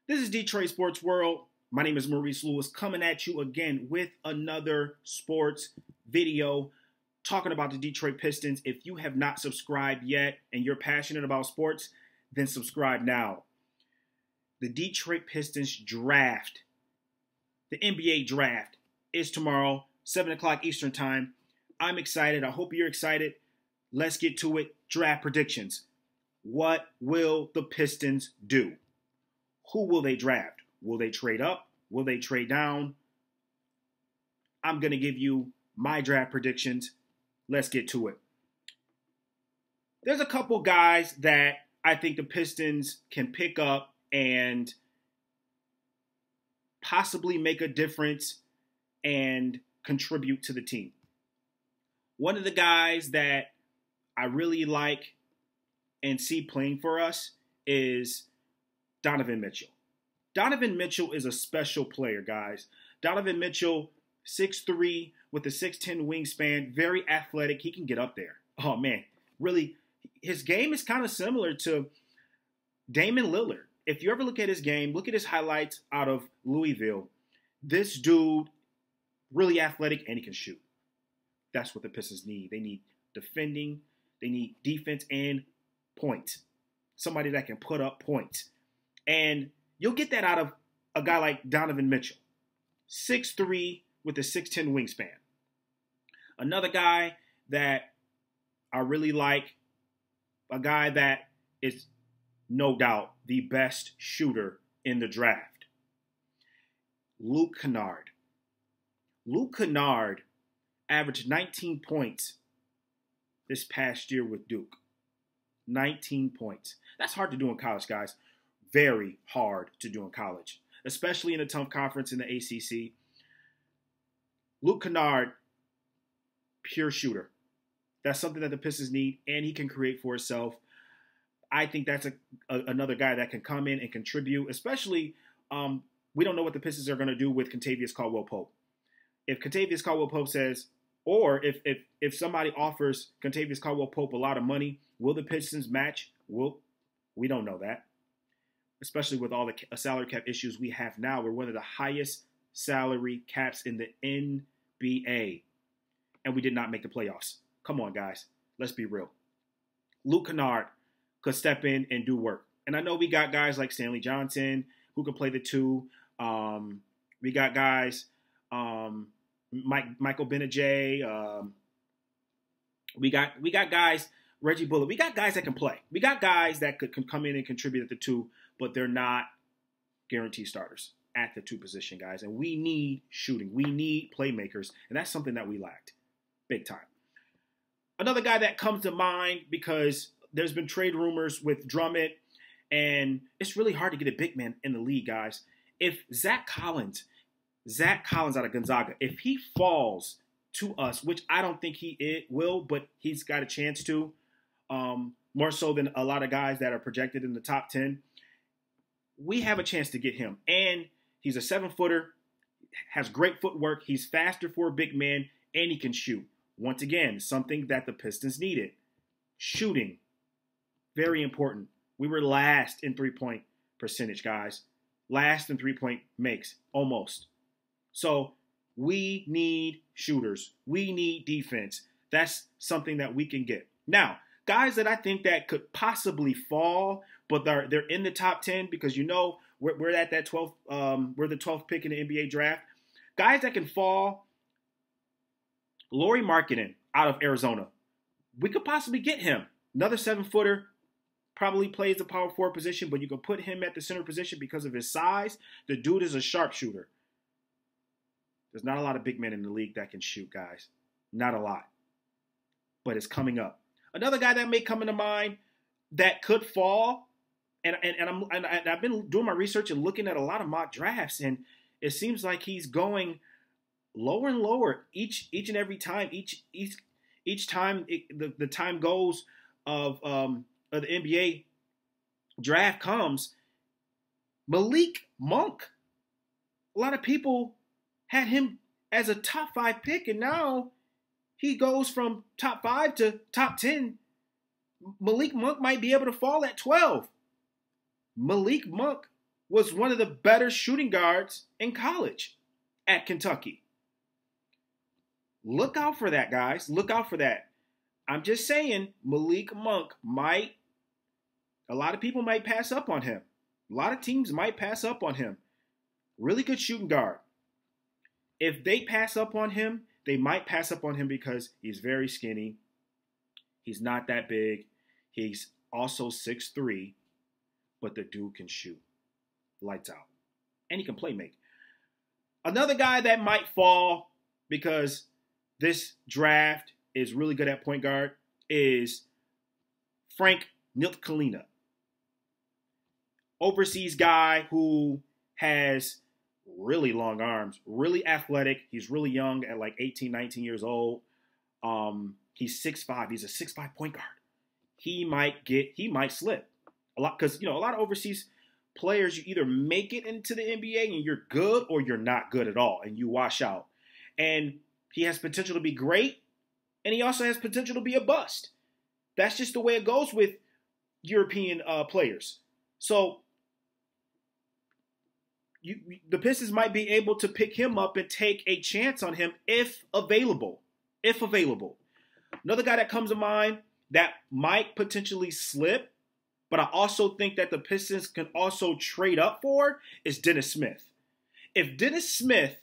This is Detroit Sports World. My name is Maurice Lewis, coming at you again with another sports video talking about the Detroit Pistons. If you have not subscribed yet and you're passionate about sports, then subscribe now. The Detroit Pistons draft, the NBA draft, is tomorrow, 7 o'clock Eastern Time. I'm excited. I hope you're excited. Let's get to it. Draft predictions. What will the Pistons do? Who will they draft? Will they trade up? Will they trade down? I'm going to give you my draft predictions. Let's get to it. There's a couple guys that I think the Pistons can pick up and possibly make a difference and contribute to the team. One of the guys that I really like and see playing for us is Donovan Mitchell. Donovan Mitchell is a special player, guys. Donovan Mitchell, 6'3", with a 6'10" wingspan, very athletic. He can get up there. Oh, man. Really, his game is kind of similar to Damian Lillard. If you ever look at his game, look at his highlights out of Louisville. This dude, really athletic, and he can shoot. That's what the Pistons need. They need defending. They need defense and points. Somebody that can put up points. And you'll get that out of a guy like Donovan Mitchell. 6'3", with a 6'10" wingspan. Another guy that I really like, a guy that is no doubt the best shooter in the draft. Luke Kennard. Luke Kennard averaged 19 points this past year with Duke. 19 points. That's hard to do in college, guys. Very hard to do in college, especially in a tough conference in the ACC. Luke Kennard, pure shooter. That's something that the Pistons need, and he can create for himself. I think that's another guy that can come in and contribute, especially we don't know what the Pistons are going to do with Kentavious Caldwell-Pope. If Kentavious Caldwell-Pope says, or if somebody offers Kentavious Caldwell-Pope a lot of money, will the Pistons match? We don't know that. Especially with all the salary cap issues we have now. We're one of the highest salary caps in the NBA. And we did not make the playoffs. Come on, guys. Let's be real. Luke Kennard could step in and do work. And I know we got guys like Stanley Johnson who can play the two. We got guys, Michael Benajay. We got guys, Reggie Bullock. We got guys that can play. We got guys that can come in and contribute at the two, but they're not guaranteed starters at the two position, guys. And we need shooting. We need playmakers, and that's something that we lacked big time. Another guy that comes to mind, because there's been trade rumors with Drummond, and it's really hard to get a big man in the league, guys. If Zach Collins out of Gonzaga, if he falls to us, which I don't think he will, but he's got a chance to, more so than a lot of guys that are projected in the top 10, we have a chance to get him. And he's a 7-footer, has great footwork, he's faster for a big man, and he can shoot. Once again, something that the Pistons needed. Shooting, very important. We were last in three-point percentage, guys. Last in three-point makes, almost. So we need shooters. We need defense. That's something that we can get. Now, guys that I think that could possibly fall, but they're in the top 10 because we're at that 12th. We're the 12th pick in the NBA draft. Guys that can fall. Lauri Markkanen out of Arizona. We could possibly get him. Another 7-footer. Probably plays the power forward position, but you can put him at the center position because of his size. The dude is a sharpshooter. There's not a lot of big men in the league that can shoot, guys. Not a lot. But it's coming up. Another guy that may come into mind that could fall, and I've been doing my research and looking at a lot of mock drafts, and it seems like he's going lower and lower each and every time. Each time the time goes of the NBA draft comes. Malik Monk. A lot of people had him as a top 5 pick, and now he goes from top 5 to top 10. Malik Monk might be able to fall at 12. Malik Monk was one of the better shooting guards in college at Kentucky. Look out for that, guys. Look out for that. I'm just saying, Malik Monk a lot of people might pass up on him. A lot of teams might pass up on him. Really good shooting guard. If they pass up on him, they might pass up on him because he's very skinny. He's not that big. He's also 6'3", but the dude can shoot. Lights out. And he can play make. Another guy that might fall because this draft is really good at point guard is Frank Ntilikina. Overseas guy who has really long arms, really athletic. He's really young at like 18, 19 years old. He's 6'5". He's a 6'5" point guard. He might slip a lot because, a lot of overseas players, you either make it into the NBA and you're good or you're not good at all and you wash out. And he has potential to be great and he also has potential to be a bust. That's just the way it goes with European players. So the Pistons might be able to pick him up and take a chance on him if available. If available. Another guy that comes to mind that might potentially slip, but I also think that the Pistons can also trade up for is Dennis Smith. If Dennis Smith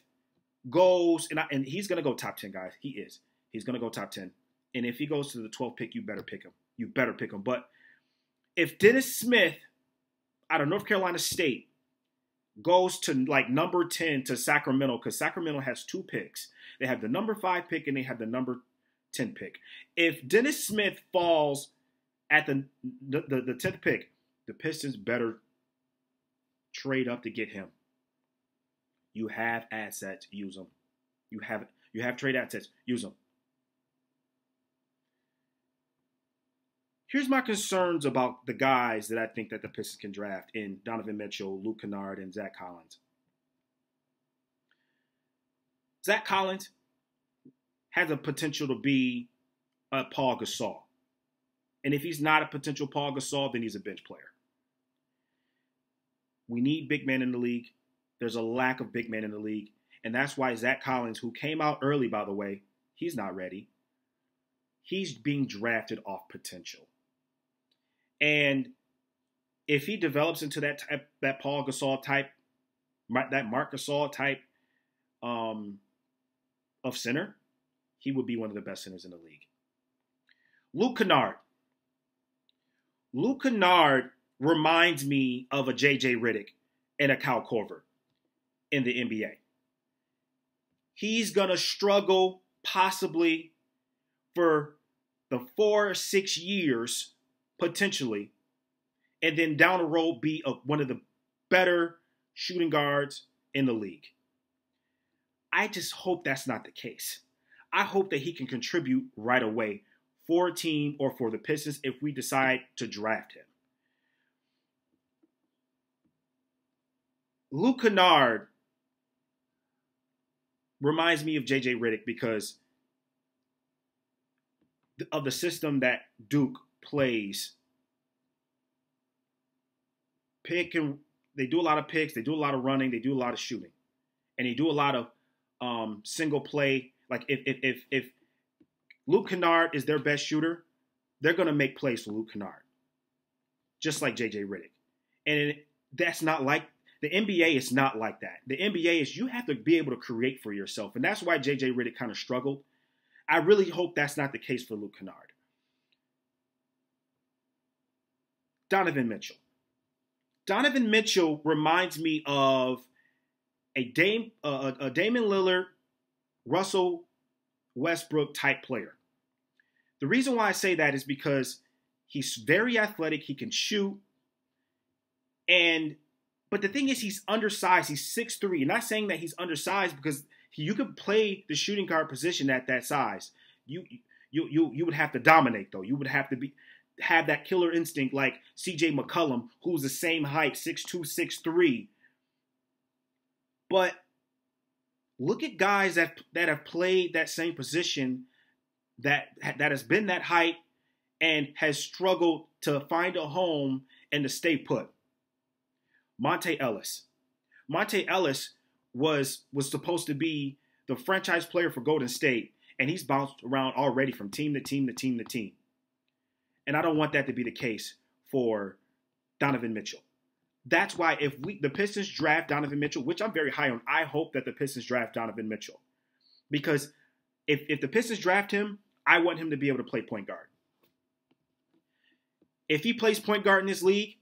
goes, and he's going to go top 10, guys. He is. He's going to go top 10. And if he goes to the 12th pick, you better pick him. You better pick him. But if Dennis Smith out of North Carolina State goes to like number 10 to Sacramento, because Sacramento has 2 picks. They have the number 5 pick and they have the number 10 pick. If Dennis Smith falls at the 10th pick, the Pistons better trade up to get him. You have assets, use them. You have trade assets, use them. Here's my concerns about the guys that I think that the Pistons can draft in Donovan Mitchell, Luke Kennard, and Zach Collins. Zach Collins has a potential to be a Paul Gasol. And if he's not a potential Paul Gasol, then he's a bench player. We need big men in the league. There's a lack of big men in the league. And that's why Zach Collins, who came out early, by the way, he's not ready. He's being drafted off potential. And if he develops into that Paul Gasol type, that Marc Gasol type of center, he would be one of the best centers in the league. Luke Kennard. Luke Kennard reminds me of a J.J. Redick and a Kyle Korver in the NBA. He's going to struggle possibly for the 4 or 6 years, potentially, and then down the road be one of the better shooting guards in the league. I just hope that's not the case. I hope that he can contribute right away for a team or for the Pistons if we decide to draft him. Luke Kennard reminds me of J.J. Redick because of the system that Duke plays. They do a lot of picks, they do a lot of running, they do a lot of shooting. And they do a lot of single play. Like if Luke Kennard is their best shooter, they're going to make plays for Luke Kennard. Just like J.J. Redick. And that's not like, the NBA is not like that. The NBA is you have to be able to create for yourself. And that's why J.J. Redick kind of struggled. I really hope that's not the case for Luke Kennard. Donovan Mitchell. Donovan Mitchell reminds me of a Damian Lillard, Russell Westbrook type player. The reason why I say that is because he's very athletic. He can shoot. But the thing is, he's undersized. He's 6'3". I'm not saying that he's undersized because you could play the shooting guard position at that size. You would have to dominate, though. You would have to have that killer instinct like C.J. McCollum, who's the same height, 6'2", 6'3". But look at guys that have played that same position that has been that height and has struggled to find a home and to stay put. Monte Ellis. Monte Ellis was supposed to be the franchise player for Golden State, and he's bounced around already from team to team to team to team. And I don't want that to be the case for Donovan Mitchell. That's why if the Pistons draft Donovan Mitchell, which I'm very high on, I hope that the Pistons draft Donovan Mitchell. Because if the Pistons draft him, I want him to be able to play point guard. If he plays point guard in this league,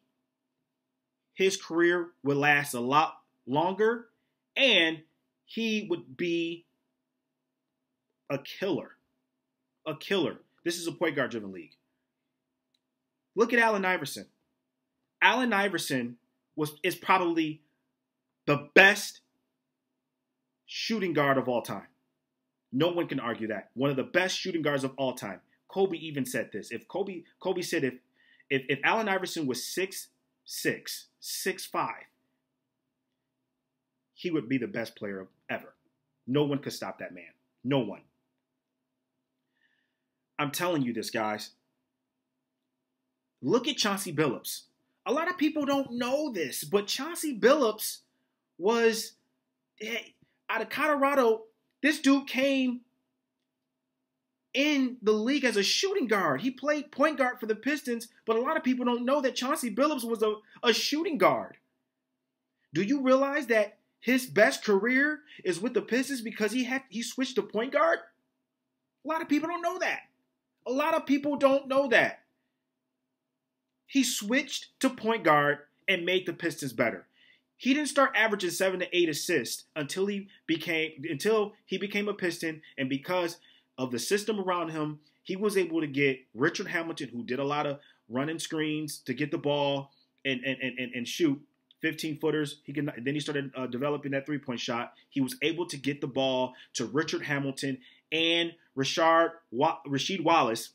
his career would last a lot longer, and he would be a killer. A killer. This is a point guard driven league. Look at Allen Iverson. Allen Iverson is probably the best shooting guard of all time. No one can argue that. One of the best shooting guards of all time. Kobe even said this. If Kobe said if Allen Iverson was 6'6", 6'5", he would be the best player ever. No one could stop that man. No one. I'm telling you this, guys. Look at Chauncey Billups. A lot of people don't know this, but Chauncey Billups was out of Colorado. This dude came in the league as a shooting guard. He played point guard for the Pistons, but a lot of people don't know that Chauncey Billups was a shooting guard. Do you realize that his best career is with the Pistons because he switched to point guard? A lot of people don't know that. A lot of people don't know that. He switched to point guard and made the Pistons better. He didn't start averaging 7 to 8 assists until he became a Piston, and because of the system around him, he was able to get Richard Hamilton, who did a lot of running screens to get the ball and shoot 15-footers. Then he started developing that three-point shot. He was able to get the ball to Richard Hamilton and Rasheed Wallace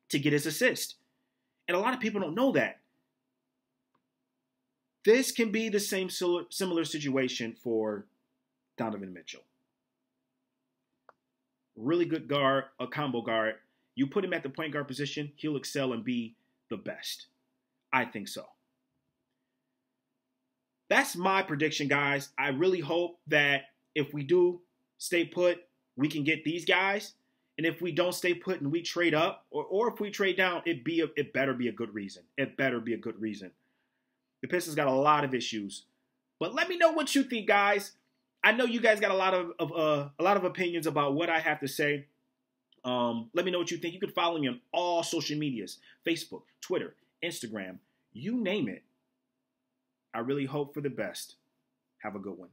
to get his assist. And a lot of people don't know that. This can be the same similar situation for Donovan Mitchell. Really good guard, a combo guard. You put him at the point guard position, he'll excel and be the best. I think so. That's my prediction, guys. I really hope that if we do stay put, we can get these guys. And if we don't stay put and we trade up, or if we trade down, it better be a good reason. It better be a good reason. The Pistons got a lot of issues. But let me know what you think, guys. I know you guys got a lot of opinions about what I have to say. Let me know what you think. You can follow me on all social medias: Facebook, Twitter, Instagram, you name it. I really hope for the best. Have a good one.